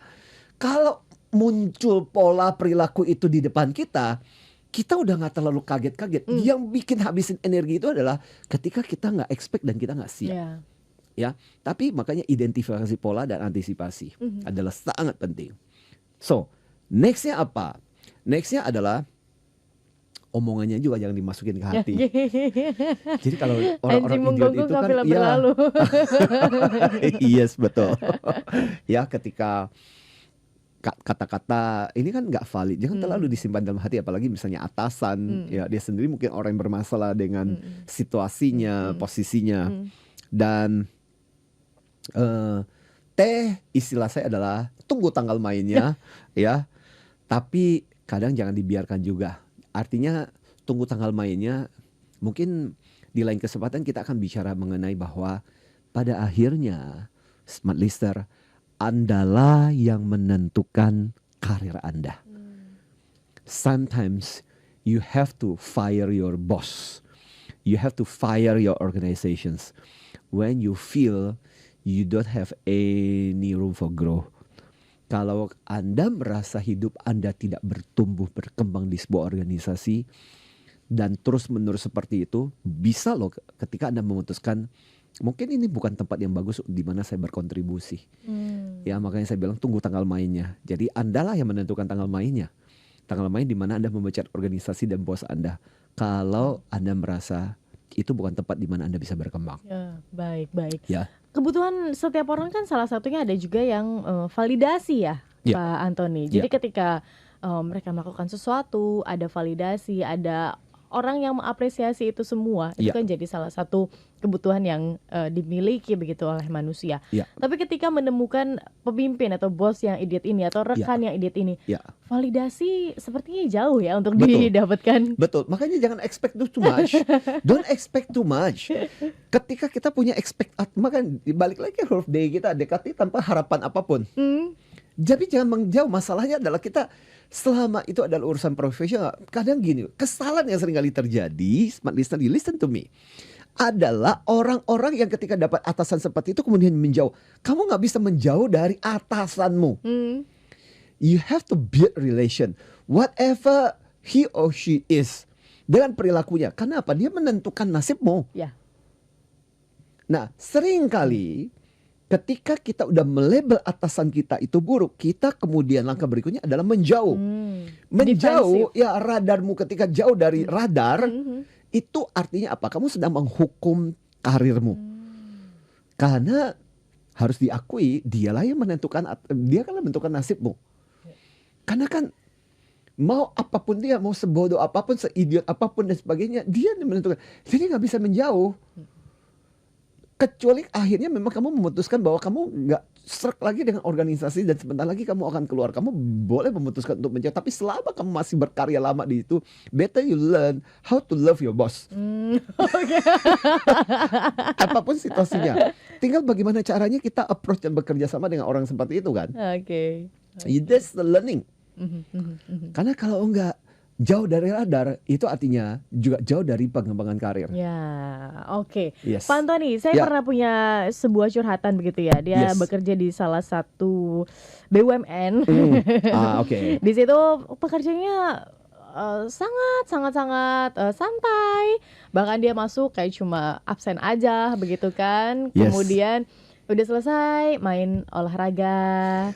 kalau muncul pola perilaku itu di depan kita udah gak terlalu kaget-kaget. Yang bikin habisin energi itu adalah ketika kita gak expect dan kita gak siap. Ya, tapi makanya identifikasi pola dan antisipasi adalah sangat penting. So, nextnya apa? Nextnya adalah omongannya juga jangan dimasukin ke hati. Jadi kalau orang-orang idiot itu kan berlalu. Yes, betul. Ya, ketika kata-kata ini kan nggak valid, jangan terlalu disimpan dalam hati, apalagi misalnya atasan, ya dia sendiri mungkin orang yang bermasalah dengan situasinya, posisinya. Dan istilah saya adalah tunggu tanggal mainnya, ya. Tapi kadang jangan dibiarkan juga. Artinya tunggu tanggal mainnya. Mungkin di lain kesempatan kita akan bicara mengenai bahwa pada akhirnya smart listener, Andalah yang menentukan karir Anda. Sometimes you have to fire your boss. You have to fire your organizations when you feel you don't have any room for growth. Kalau Anda merasa hidup Anda tidak bertumbuh berkembang di sebuah organisasi dan terus-menerus seperti itu, bisa loh ketika Anda memutuskan mungkin ini bukan tempat yang bagus di mana saya berkontribusi. Ya, makanya saya bilang tunggu tanggal mainnya. Jadi Andalah yang menentukan tanggal mainnya. Tanggal main di mana Anda memecat organisasi dan bos Anda. Kalau Anda merasa itu bukan tempat di mana Anda bisa berkembang. Baik. Ya. Kebutuhan setiap orang kan salah satunya ada juga yang validasi ya, Pak Anthony. Jadi ketika mereka melakukan sesuatu, ada validasi, ada orang yang mengapresiasi itu semua, itu kan jadi salah satu kebutuhan yang dimiliki begitu oleh manusia. Tapi ketika menemukan pemimpin atau bos yang idiot ini atau rekan yang idiot ini, validasi sepertinya jauh ya untuk didapatkan. Betul, makanya jangan expect too much. Don't expect too much. Ketika kita punya maka balik lagi huruf D kita, dekati tanpa harapan apapun. Jadi jangan menjauh. Masalahnya adalah kita selama itu adalah urusan profesional. Kadang gini, kesalahan yang sering kali terjadi, smart listener, listen to me, adalah orang-orang yang ketika dapat atasan seperti itu kemudian menjauh. Kamu gak bisa menjauh dari atasanmu. You have to build relation. Whatever he or she is, dengan perilakunya. Karena apa? Dia menentukan nasibmu. Nah, seringkali ketika kita udah melabel atasan kita itu buruk, kita kemudian langkah berikutnya adalah menjauh. Menjauh, ya radarmu ketika jauh dari radar, itu artinya apa? Kamu sedang menghukum karirmu. Karena harus diakui, dialah yang menentukan, dia kan menentukan nasibmu. Karena kan mau apapun dia, mau sebodoh apapun, seidiot apapun dan sebagainya, dia yang menentukan. Jadi nggak bisa menjauh. Kecuali akhirnya memang kamu memutuskan bahwa kamu nggak serak lagi dengan organisasi dan sebentar lagi kamu akan keluar. Kamu boleh memutuskan untuk menjauh. Tapi selama kamu masih berkarya lama di itu, better you learn how to love your boss. Apapun situasinya. Tinggal bagaimana caranya kita approach dan bekerja sama dengan orang seperti itu kan. Oke. That's the learning. Karena kalau enggak jauh dari radar, itu artinya juga jauh dari pengembangan karir. Ya, oke. Yes. Pak Antoni, saya Ya. pernah punya sebuah curhatan begitu ya. Dia Yes. bekerja di salah satu BUMN. Oke. Di situ pekerjaannya sangat santai. Bahkan dia masuk kayak cuma absen aja begitu kan. Yes. Kemudian udah selesai main olahraga,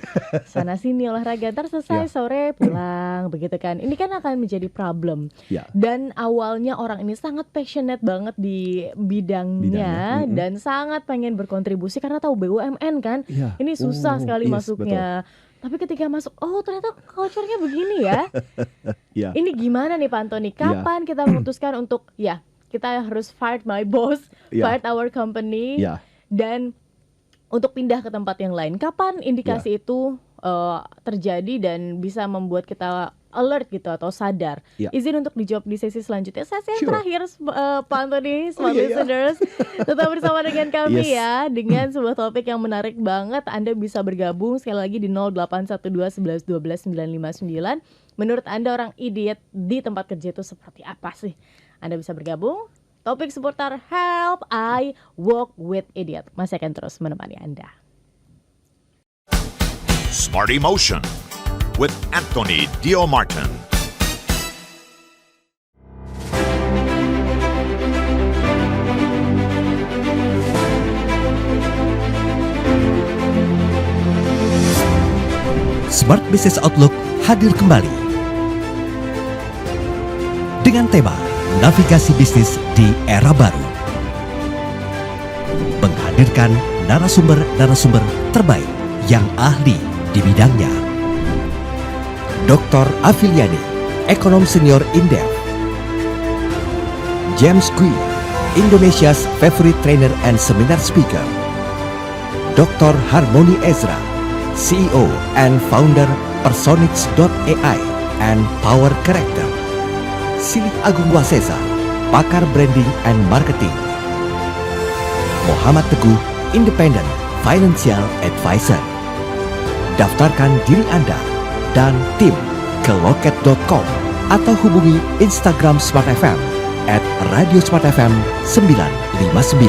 sana sini olahraga, ntar selesai Ya. sore pulang begitu kan. Ini kan akan menjadi problem. Ya. Dan awalnya orang ini sangat passionate banget di bidangnya Bidangnya, dan sangat pengen berkontribusi karena tahu BUMN kan. Ya. Ini susah sekali yes, masuknya. Tapi ketika masuk, oh ternyata culture-nya begini ya. Ya. Ini gimana nih Pak Antoni? Kapan kita memutuskan untuk ya kita harus fight my boss, Ya. fight our company, Ya. dan untuk pindah ke tempat yang lain. Kapan indikasi itu terjadi dan bisa membuat kita alert gitu atau sadar? Ya. Izin untuk dijawab di sesi selanjutnya. Sesi yang Sure. terakhir Pak Antoni, smart iya, iya. listeners. Tetap bersama dengan kami Yes. ya, dengan sebuah topik yang menarik banget. Anda bisa bergabung sekali lagi di 0812 11 12 959. Menurut Anda orang idiot di tempat kerja itu seperti apa sih? Anda bisa bergabung. Topik seputar Help I Walk with Idiot masih akan terus menemani Anda. Smart Emotion with Anthony Dio Martin. Smart Business Outlook hadir kembali dengan tema Navigasi Bisnis di Era Baru, menghadirkan narasumber-narasumber terbaik yang ahli di bidangnya. Dr. Afiliani, Ekonom Senior Indef. James Gui, Indonesia's favorite trainer and seminar speaker. Dr. Harmony Ezra, CEO and founder Personix.ai and Power Character. Silih Agung Wasesa, pakar branding and marketing. Muhammad Teguh, Independent Financial Advisor. Daftarkan diri Anda dan tim ke loket.com atau hubungi Instagram Smart FM @radiosmartfm 959.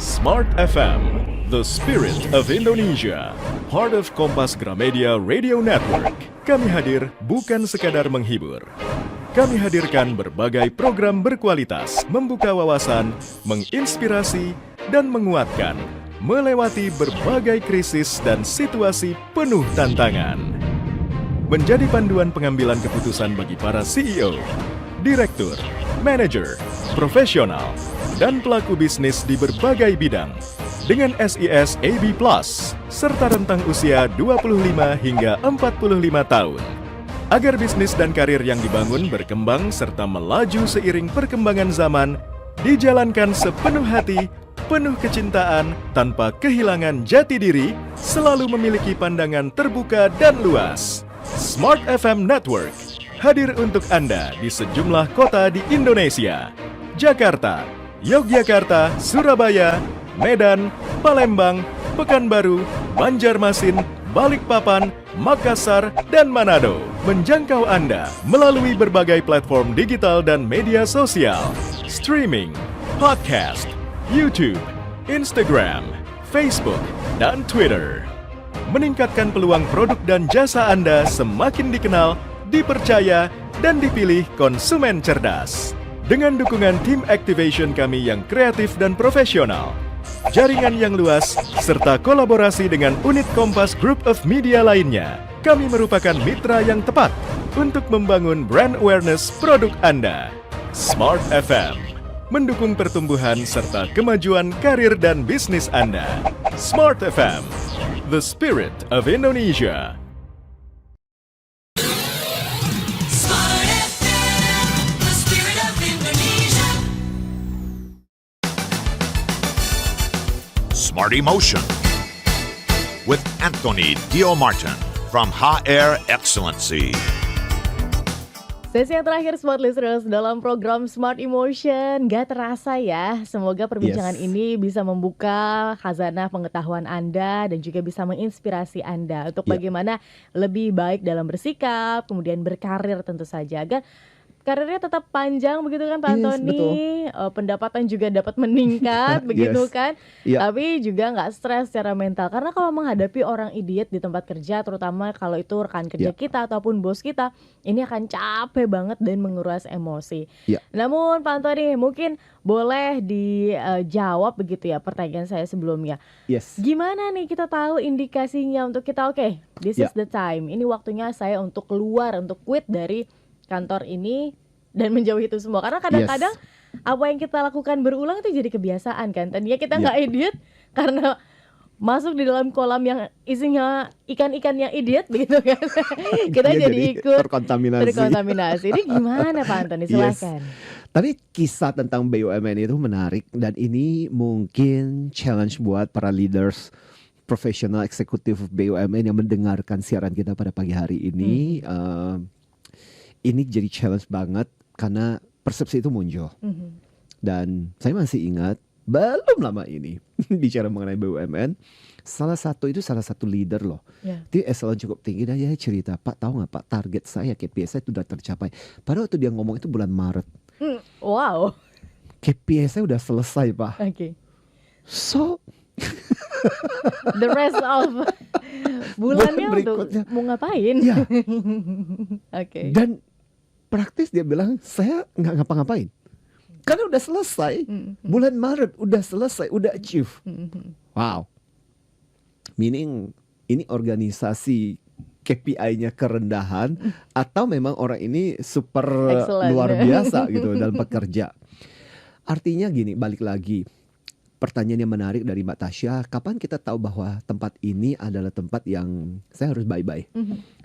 Smart FM, the spirit of Indonesia, part of Kompas Gramedia Radio Network. Kami hadir bukan sekadar menghibur. Kami hadirkan berbagai program berkualitas, membuka wawasan, menginspirasi, dan menguatkan, melewati berbagai krisis dan situasi penuh tantangan. Menjadi panduan pengambilan keputusan bagi para CEO, direktur, manajer, profesional, dan pelaku bisnis di berbagai bidang dengan SIS AB+, serta rentang usia 25 hingga 45 tahun. Agar bisnis dan karir yang dibangun berkembang serta melaju seiring perkembangan zaman, dijalankan sepenuh hati, penuh kecintaan, tanpa kehilangan jati diri, selalu memiliki pandangan terbuka dan luas. Smart FM Network hadir untuk Anda di sejumlah kota di Indonesia. Jakarta, Yogyakarta, Surabaya, Medan, Palembang, Pekanbaru, Banjarmasin, Balikpapan, Makassar, dan Manado. Menjangkau Anda melalui berbagai platform digital dan media sosial, streaming, podcast, YouTube, Instagram, Facebook, dan Twitter. Meningkatkan peluang produk dan jasa Anda semakin dikenal, dipercaya, dan dipilih konsumen cerdas. Dengan dukungan tim activation kami yang kreatif dan profesional, jaringan yang luas, serta kolaborasi dengan unit Kompas Group of Media lainnya, kami merupakan mitra yang tepat untuk membangun brand awareness produk Anda. Smart FM, mendukung pertumbuhan serta kemajuan karir dan bisnis Anda. Smart FM, the spirit of Indonesia. Smart FM, the spirit of Indonesia. Smart Emotion with Anthony Dio Martin from HR Excellency. Sesi yang terakhir Smart Listeners dalam program Smart Emotion. Gak terasa ya, semoga perbincangan Yes. ini bisa membuka khazanah pengetahuan Anda dan juga bisa menginspirasi Anda untuk Ya. bagaimana lebih baik dalam bersikap, kemudian berkarir tentu saja agar karirnya tetap panjang begitu kan Pak Yes, Antoni. Pendapatan juga dapat meningkat begitu Yes. kan. Ya. Tapi juga nggak stres secara mental karena kalau menghadapi orang idiot di tempat kerja, terutama kalau itu rekan kerja Ya. kita ataupun bos kita, ini akan capek banget dan menguras emosi. Ya. Namun Pak Antoni mungkin boleh dijawab begitu ya pertanyaan saya sebelumnya. Yes. Gimana nih kita tahu indikasinya untuk kita oke, this Ya. is the time. Ini waktunya saya untuk keluar, untuk quit dari kantor ini dan menjauhi itu semua. Karena kadang-kadang apa yang kita lakukan berulang itu jadi kebiasaan kan. Tadinya kita Ya. nggak idiot karena masuk di dalam kolam yang isinya ikan-ikan yang idiot begitu kan. Kita Dia jadi ikut terkontaminasi. Ini gimana Pak Antoni? Yes. Silakan. Tapi kisah tentang BUMN itu menarik dan ini mungkin challenge buat para leaders profesional eksekutif BUMN yang mendengarkan siaran kita pada pagi hari ini. Ini jadi challenge banget karena persepsi itu muncul. Dan saya masih ingat belum lama ini bicara mengenai BUMN, salah satu leader loh. Ya. Dia eselon cukup tinggi dan dia cerita, Pak tahu nggak Pak target saya KPI saya itu sudah tercapai. Padahal waktu dia ngomong itu bulan Maret. Wow. KPI saya udah selesai Pak. Oke. So The rest of bulannya Bulan untuk berikutnya. mau ngapain? ya Oke. dan praktis dia bilang saya nggak ngapa-ngapain. Karena udah selesai. Bulan Maret udah selesai, udah achieve. Wow. Meaning ini organisasi KPI-nya kerendahan atau memang orang ini super Excellent. luar biasa gitu dalam bekerja. Artinya gini, balik lagi. Pertanyaan yang menarik dari Mbak Tasya, kapan kita tahu bahwa tempat ini adalah tempat yang saya harus bye-bye.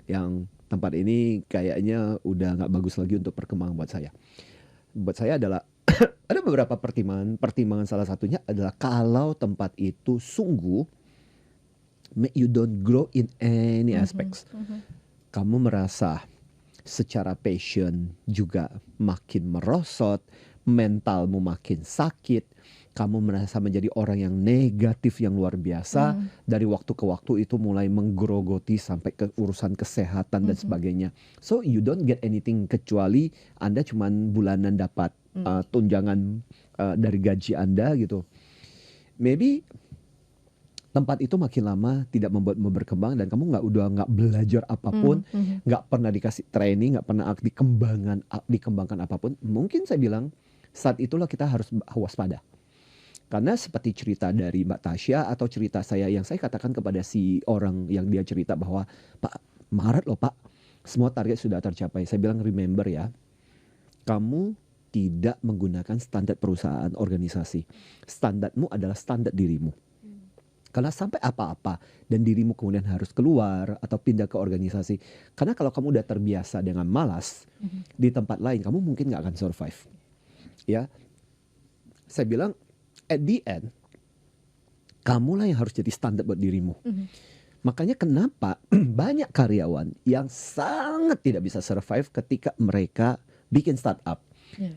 Yang tempat ini kayaknya udah nggak bagus lagi untuk perkembangan buat saya. Buat saya adalah ada beberapa pertimbangan salah satunya adalah kalau tempat itu sungguh you don't grow in any aspects. Kamu merasa secara passion juga makin merosot, mentalmu makin sakit, kamu merasa menjadi orang yang negatif yang luar biasa, dari waktu ke waktu itu mulai menggerogoti sampai ke urusan kesehatan dan sebagainya. So you don't get anything kecuali Anda cuman bulanan dapat tunjangan dari gaji Anda gitu. Maybe tempat itu makin lama tidak membuatmu berkembang dan kamu udah nggak belajar apapun, nggak pernah dikasih training, nggak pernah dikembangkan apapun. Mungkin saya bilang saat itulah kita harus waspada. Karena seperti cerita dari Mbak Tasya atau cerita saya yang saya katakan kepada si orang yang dia cerita bahwa Pak Maret loh Pak, semua target sudah tercapai. Saya bilang remember ya, kamu tidak menggunakan standar perusahaan organisasi. Standarmu adalah standar dirimu. Karena sampai apa-apa dan dirimu kemudian harus keluar atau pindah ke organisasi. Karena kalau kamu udah terbiasa dengan malas di tempat lain, kamu mungkin nggak akan survive. Ya, saya bilang at the end, kamulah yang harus jadi standar buat dirimu. Makanya kenapa banyak karyawan yang sangat tidak bisa survive ketika mereka bikin startup,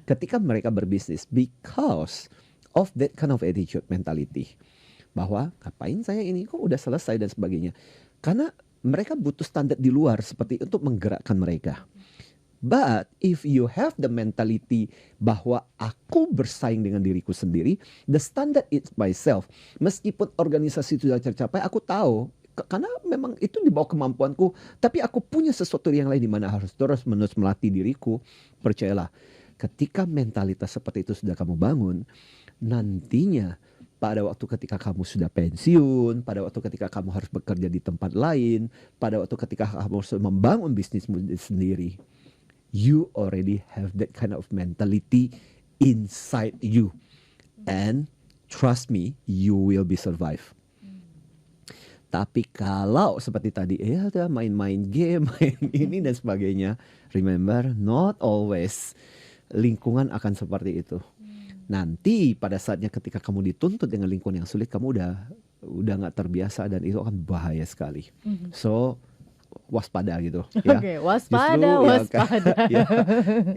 ketika mereka berbisnis, because of that kind of attitude, mentality. Bahwa ngapain saya ini, kok udah selesai dan sebagainya. Karena mereka butuh standar di luar seperti untuk menggerakkan mereka. But if you have the mentality bahwa aku bersaing dengan diriku sendiri, the standard is myself. Meskipun organisasi sudah tercapai, aku tahu karena memang itu di bawah kemampuanku. Tapi aku punya sesuatu yang lain di mana harus terus menerus melatih diriku. Percayalah, ketika mentalitas seperti itu sudah kamu bangun, nantinya pada waktu ketika kamu sudah pensiun, pada waktu ketika kamu harus bekerja di tempat lain, pada waktu ketika kamu harus membangun bisnismu sendiri, you already have that kind of mentality inside you. And trust me, you will be survive. Tapi kalau seperti tadi, ya udah main-main game, main ini dan sebagainya, remember, not always lingkungan akan seperti itu. Nanti pada saatnya ketika kamu dituntut dengan lingkungan yang sulit, kamu udah nggak terbiasa dan itu akan bahaya sekali. So waspada gitu. Oke, waspada.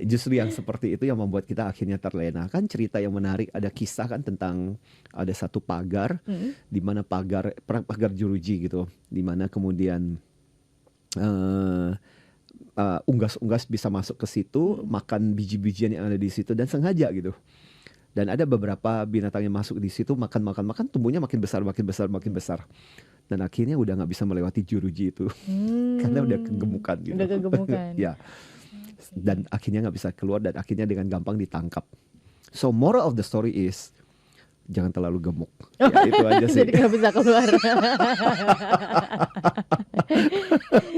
Justru yang seperti itu yang membuat kita akhirnya terlena. Kan cerita yang menarik, ada kisah kan tentang ada satu pagar, di mana pagar jeruji gitu, di mana kemudian unggas-unggas bisa masuk ke situ, makan biji-bijian yang ada di situ dan sengaja gitu. Dan ada beberapa binatang yang masuk di situ makan, tumbuhnya makin besar. Dan akhirnya udah nggak bisa melewati jeruji itu karena udah kegemukan gitu. Udah kegemukan. Ya. Dan akhirnya nggak bisa keluar dan akhirnya dengan gampang ditangkap. So moral of the story is jangan terlalu gemuk. Ya, itu aja sih. Jadi nggak bisa keluar.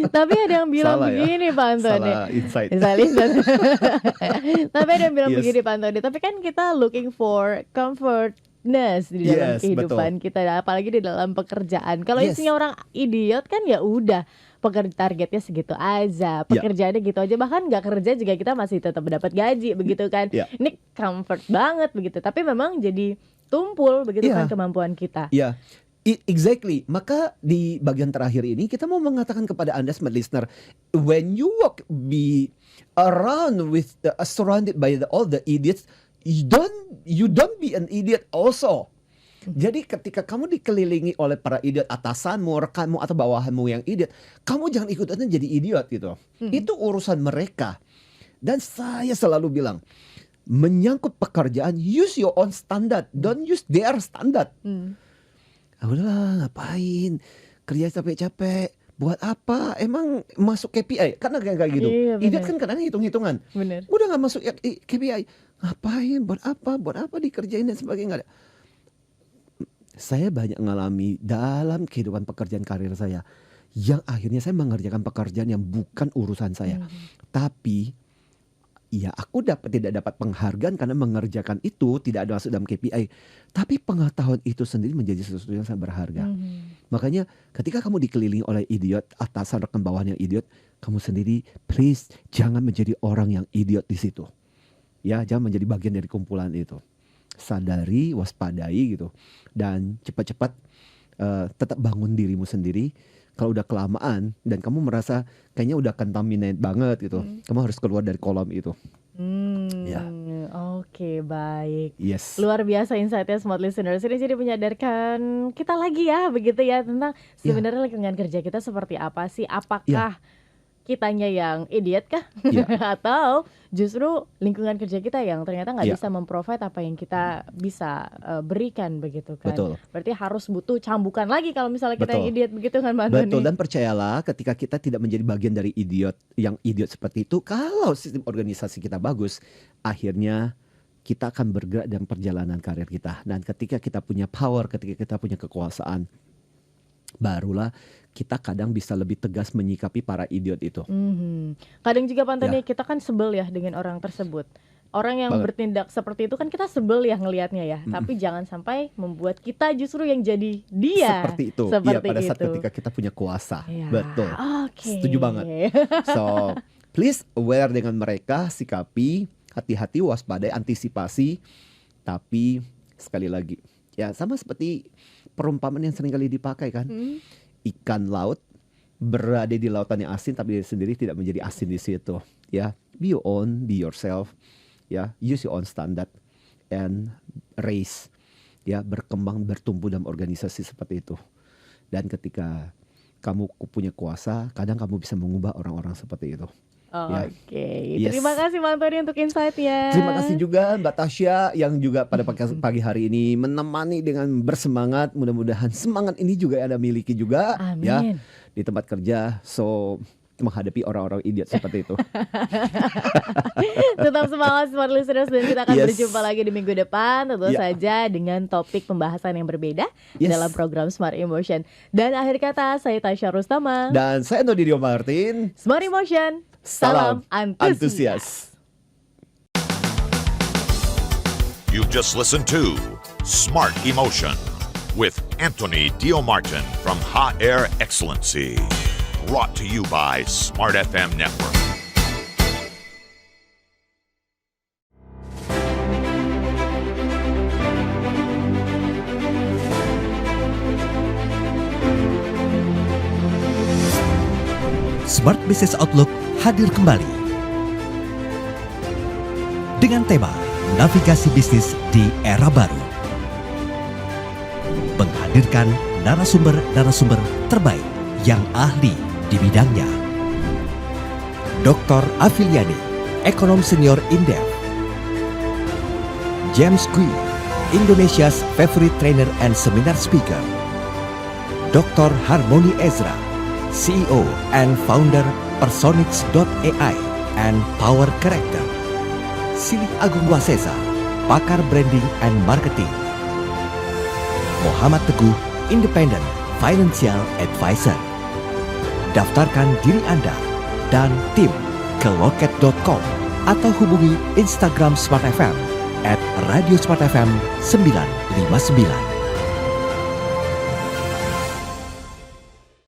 Tapi ada yang bilang Salah ya? begini Pak Antoni. Salah insight. Tapi ada yang bilang Yes. begini Pak Antoni. Tapi kan kita looking for comfortness di dalam Yes, kehidupan kita, apalagi di dalam pekerjaan. Kalau Yes. isinya orang idiot kan ya udah. Targetnya segitu aja, pekerjaannya gitu aja, bahkan nggak kerja juga kita masih tetap dapat gaji begitu kan. Ya. Ini comfort banget begitu. Tapi memang jadi tumpul begitu Ya. kan kemampuan kita. Ya, exactly. Maka di bagian terakhir ini kita mau mengatakan kepada Anda smart listener, when you be around with surrounded by all the idiots, you don't be an idiot also. Jadi ketika kamu dikelilingi oleh para idiot, atasanmu, rekanmu atau bawahanmu yang idiot, kamu jangan ikutan jadi idiot gitu. Itu urusan mereka. Dan saya selalu bilang, menyangkut pekerjaan, use your own standard, don't use their standard. Udahlah, ngapain kerja capek-capek, buat apa? Emang masuk KPI? Karena kayak gitu. Iya, benar. Idiot kan kadang hitung-hitungan. Bener. Udah nggak masuk KPI, ngapain? Buat apa dikerjain dan sebagainya? Nggak ada. Saya banyak mengalami dalam kehidupan pekerjaan karir saya, yang akhirnya saya mengerjakan pekerjaan yang bukan urusan saya, tapi ya aku tidak dapat penghargaan karena mengerjakan itu tidak ada masuk dalam KPI. Tapi pengetahuan itu sendiri menjadi sesuatu yang sangat berharga. Makanya ketika kamu dikelilingi oleh idiot, atasan rekan bawahan yang idiot, kamu sendiri please jangan menjadi orang yang idiot di situ. Ya, jangan menjadi bagian dari kumpulan itu. Sadari, waspadai gitu. Dan cepat-cepat tetap bangun dirimu sendiri. Kalau udah kelamaan dan kamu merasa kayaknya udah contaminate banget gitu, kamu harus keluar dari kolam itu. Ya. Oke, baik. Yes. Luar biasa insight-nya smart listeners. Ini jadi menyadarkan kita lagi ya begitu ya tentang sebenarnya lingkungan kerja kita seperti apa sih? Apakah kitanya yang idiot kah? Atau justru lingkungan kerja kita yang ternyata nggak bisa memprovide apa yang kita bisa berikan begitu kan? Betul. Berarti harus butuh cambukan lagi kalau misalnya kita yang Betul. idiot begitu kan Mbak Antoni? Betul, dan percayalah ketika kita tidak menjadi bagian dari idiot seperti itu, kalau sistem organisasi kita bagus, akhirnya kita akan bergerak dalam perjalanan karir kita. Dan ketika kita punya power, ketika kita punya kekuasaan, barulah kita kadang bisa lebih tegas menyikapi para idiot itu. Kadang juga Pak Antoni kita kan sebel ya dengan orang tersebut. Orang yang bertindak seperti itu kan kita sebel ya ngelihatnya ya. Tapi jangan sampai membuat kita justru yang jadi dia. Seperti itu. Seperti Pada saat itu. ketika kita punya kuasa. Ya, Betul. oke. Setuju banget. So, please aware dengan mereka, sikapi, hati-hati, waspadai, antisipasi. Tapi sekali lagi, ya sama seperti perumpamaan yang sering kali dipakai kan. Ikan laut berada di lautan yang asin tapi dia sendiri tidak menjadi asin di situ. Ya, be your own, be yourself. Ya, use your own standard and raise. Ya, berkembang, bertumbuh dalam organisasi seperti itu. Dan ketika kamu punya kuasa, kadang kamu bisa mengubah orang-orang seperti itu. Oke. Yes. Terima kasih Pak Antoni untuk insight-nya. Terima kasih juga Mbak Tasya yang juga pada pagi hari ini menemani dengan bersemangat. Mudah-mudahan semangat ini juga Anda miliki juga. Amin. Ya, di tempat kerja. So menghadapi orang-orang idiot seperti itu. Tetap semangat Smart Listeners, dan kita akan Yes. berjumpa lagi di minggu depan tentu Ya. saja dengan topik pembahasan yang berbeda Yes. dalam program Smart Emotion. Dan akhir kata, saya Tasya Rustama. Dan saya Nodidio Martin. Smart Emotion, salam antusias. You've just listened to Smart Emotion with Anthony Diomartin from Hot Air Excellency. Brought to you by Smart FM Network. Smart Business Outlook hadir kembali dengan tema Navigasi Bisnis di Era Baru, menghadirkan narasumber-narasumber terbaik yang ahli di bidangnya. Dr. Afiliani, Ekonom Senior Indef. James Kui, Indonesia's favorite trainer and seminar speaker. Dr. Harmony Ezra, CEO and founder Personix.ai and Power Character. Silih Agung Wasesa, pakar branding and marketing. Muhammad Teguh, Independent Financial Advisor. Daftarkan diri Anda dan tim ke loket.com atau hubungi Instagram Smart FM @Radio Smart FM 959.